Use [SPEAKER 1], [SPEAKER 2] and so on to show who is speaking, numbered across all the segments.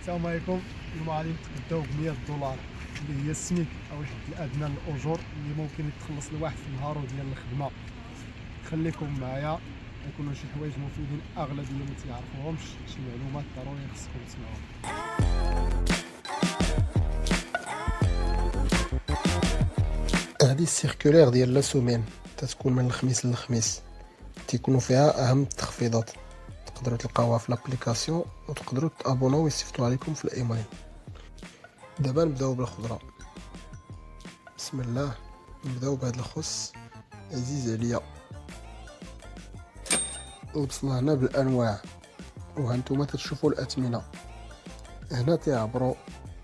[SPEAKER 1] السلام عليكم. اليوم غادي نتغداو ب 100 دولار اللي هي السميك او الحد الادنى للاجور اللي ممكن يتخلص الواحد في نهارو ديال الخدمه. خليكم معايا، يكونوا شي حوايج مفيدين اغلبيه ما تعرفوهمش، شي معلومات ضروري خصكم تسمعوها. هذه السيركولير ديال لا سومين تتكون من الخميس للخميس، تيكونوا فيها اهم التخفيضات. تقدروا تلقاوها في لابليكاسيون وتقدروا تابوناو ويصيفطوا عليكم في الايميل. دابا نبداو بالخضره. بسم الله. نبداو بهذا الخس عزيز عليا، وصلنا هنا بالانواع، وهانتوما تشوفوا الاثمنه. هنا تيعبروا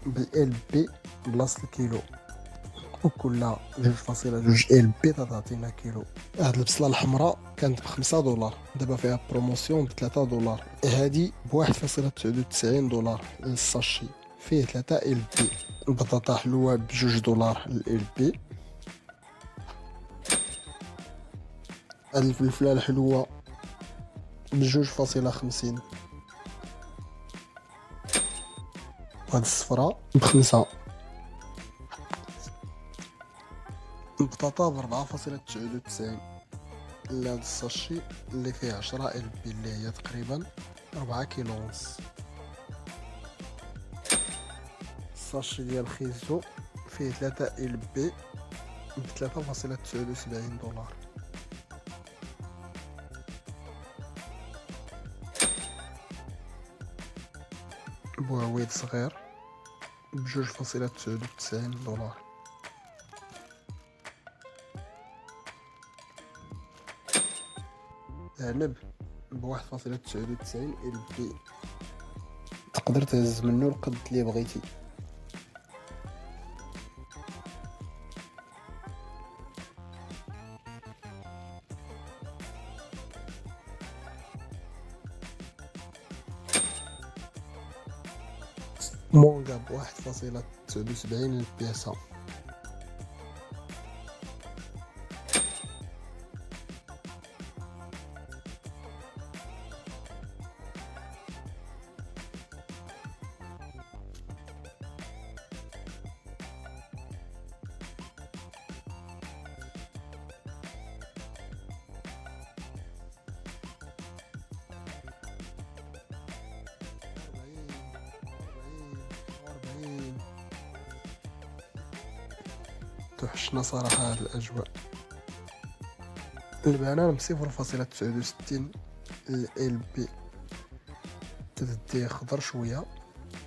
[SPEAKER 1] بالال بي بلاصه الكيلو، وكل 2.2 ال بي تعطينا كيلو. هاد البصله الحمراء كانت ب5 دولار، دابا فيها بروموسيون ب3 دولار. هادي ب1.99 دولار للساشي، فيه 3 ال بي. البطاطا حلوه ب2 دولار ال بي. هاد الفلفله الحلوه ب2.50. وهاد الصفراء ب5. البطاطا ب4.99. هاد الساشي اللي فيه 10 ال بي اللي هي تقريبا 4 كيلو ونص. الساشي ديال الخيزو فيه 3 ال بي ب 3.79 دولار. بوعويد صغير ب2.99 دولار. عنب ب1.99 ال بي، تقدر تهز منه القد اللي بغيتي. مونغا ب1.79 البياسة. توحشنا صراحة هاد الأجواء. البنان ب0.69 ال بي، تديه خضر شوية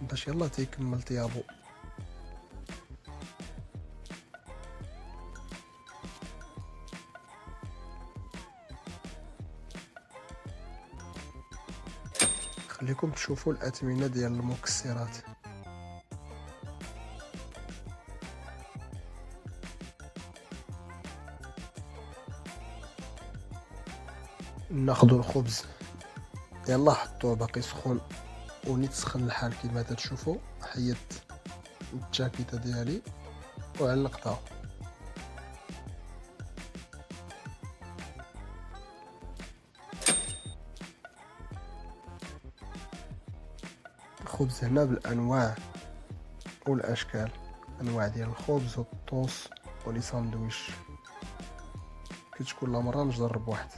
[SPEAKER 1] باش يلا تيكمل طيابو. خليكم تشوفوا الأثمنة ديال المكسرات. ناخدو الخبز، يلا حطوه باقي سخون ونيت سخن الحال كيما تشوفوا. حيدت الجاكيطه ديالي وعلقتها. الخبز هنا بالانواع والاشكال، انواع ديال الخبز والطوس ولي ساندويش. كل مره نجرب واحد.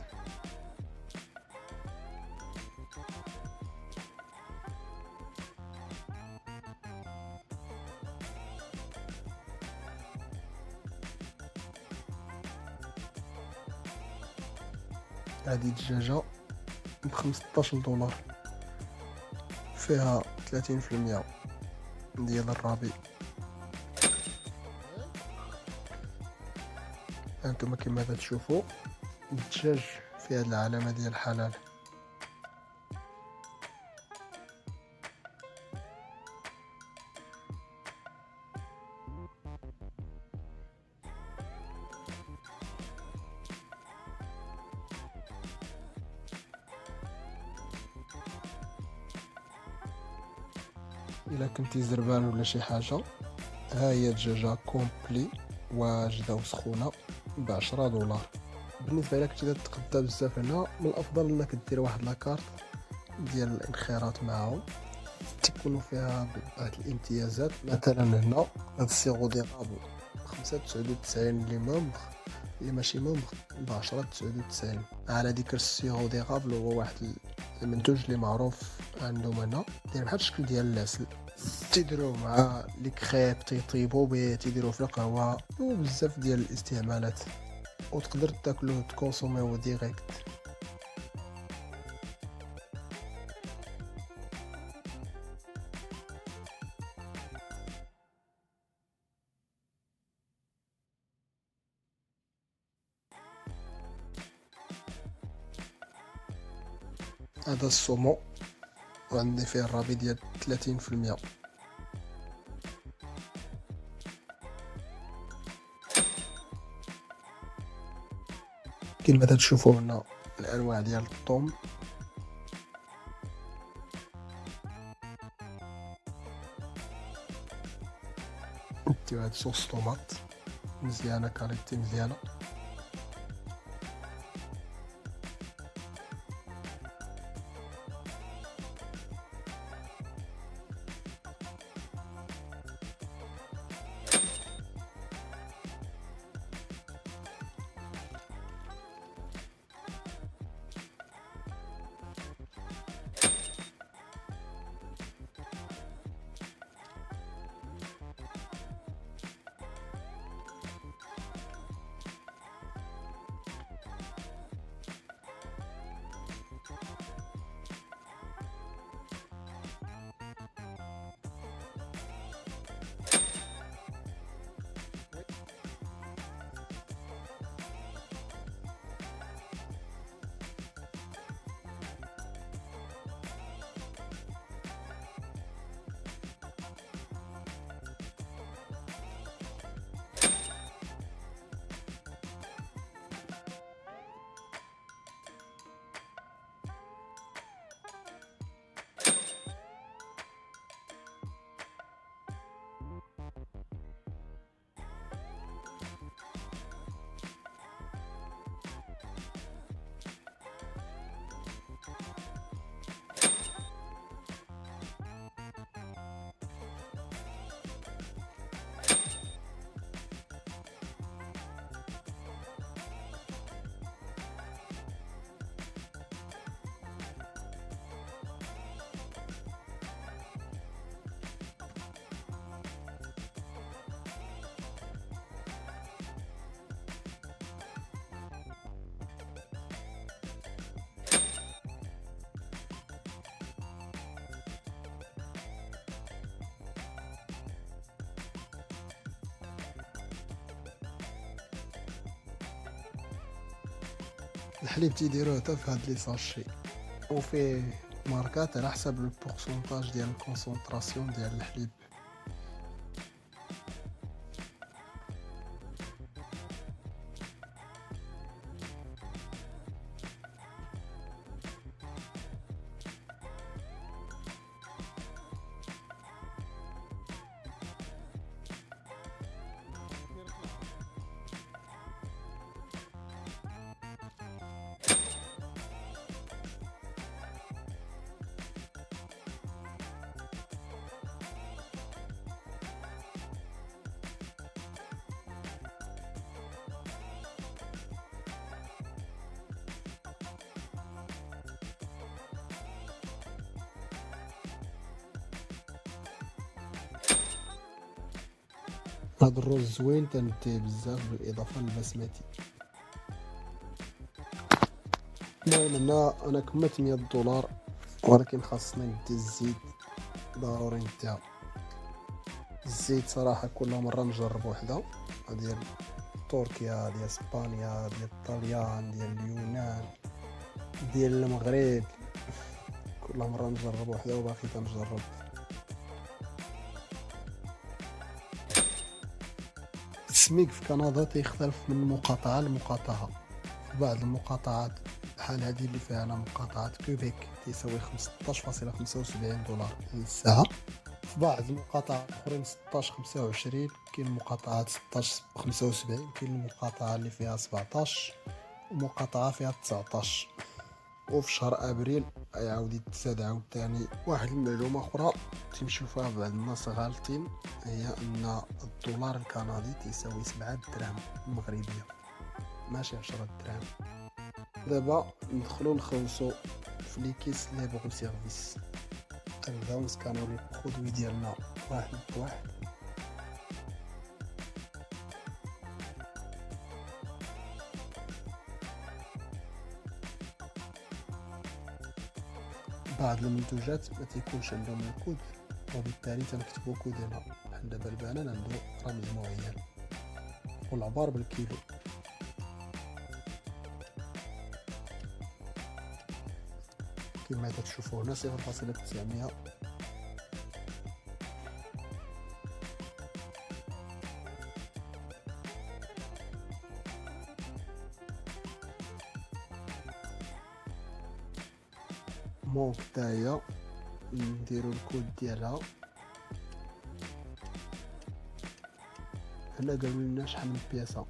[SPEAKER 1] هذه الدجاجة ب15 دولار، فيها 30% ديال الربيع. هانتوما كما تشوفوا الدجاج فيها العلامة ديال الحلال. الا كنتي زربان ولا شي حاجه، ها هي دجاجه كومبلي واجده وسخونه ب10 دولار. بالنسبه لك كنتي تتغدى بزاف هنا، من الافضل انك دير واحد لاكارت ديال الانخراط معاهم تيكونوا فيها بعض الامتيازات. مثلا هنا هاد السيغو ديرابل 5.99 لي ممبر، اللي ماشي ممبر ب10.99. على ذكر السيغو ديرابل، هو واحد المنتوج اللي معروف عندهم هنا، داير بحال الشكل ديال العسل، تيديروه مع لي كريب، تيطيبوا به، تيديروه في القهوه، وبزاف ديال الاستعمالات، وتقدر تاكلوه تكونسوميوه ديريكت. هذا السومو وعندي فيه الرابي ديال 30%. كما تشوفوا هنا الانواع ديال الطوم، نديو هاد صوص طوماط مزيانه، كاليتي مزيانه. الحليب تيديروه حتى في هاد لي ساشي، وفيه ماركات على حسب البورسونتاج ديال الكونسونطراسيون ديال الحليب. هاد الرز زوين، تنديه بزاف بالاضافه للبسمتي. المهم هنا انا كملت $100، ولكن خاصني ندي الزيت، ضروري نديها. الزيت صراحه كل مره نجرب وحده، ديال تركيا، ديال اسبانيا، ديال الطليان، ديال اليونان، ديال المغرب، كل مره نجرب وحده وباقي تنجرب. السميك في كندا تيختلف من مقاطعه لمقاطعه. في بعض المقاطعات بحال هذه اللي فيها انا مقاطعه كوبيك تيساوي $15.75 للساعه. في بعض المقاطعات اخرين 16.25، كاين مقاطعات 16.75، كاين المقاطعه اللي فيها 17، ومقاطعه فيها 19. وفي شهر ابريل يعاود يتزاد عاوتاني. واحد المعلومه اخرى تيمشيو فيها بعض الناس غالطين، هي ان الدولار الكندي تيساوي 7 دراهم مغربيه ماشي 10 دراهم. دابا ندخلو نخلصو في لي كيس ليبر سيرفيس، نبداو نسكانيو البرودوي ديالنا واحد بواحد. بعض المنتوجات ما تيكونش عندهم الكود، وبالتالي تنكتبو كود هنا. بحال دابا البنان عندو رمز معين والعبار بالكيلو. كما تشوفوا هنا 0.900. مونك تاهي نديرو الكود ديالها. هنا قالوا لنا شحال من بياسه،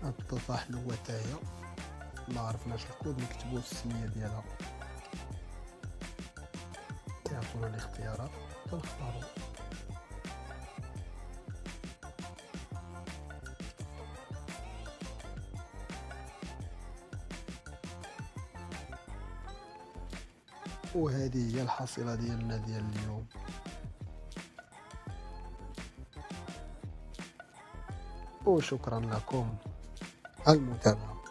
[SPEAKER 1] الطفاح حلوة تاهي ما عرفناش الكود، نكتبوه السميه ديالها، تعطونا الاختيارات تنختارو. وهذه هي الحصيلة ديالنا ديال اليوم. وشكرا لكم على المتابعة.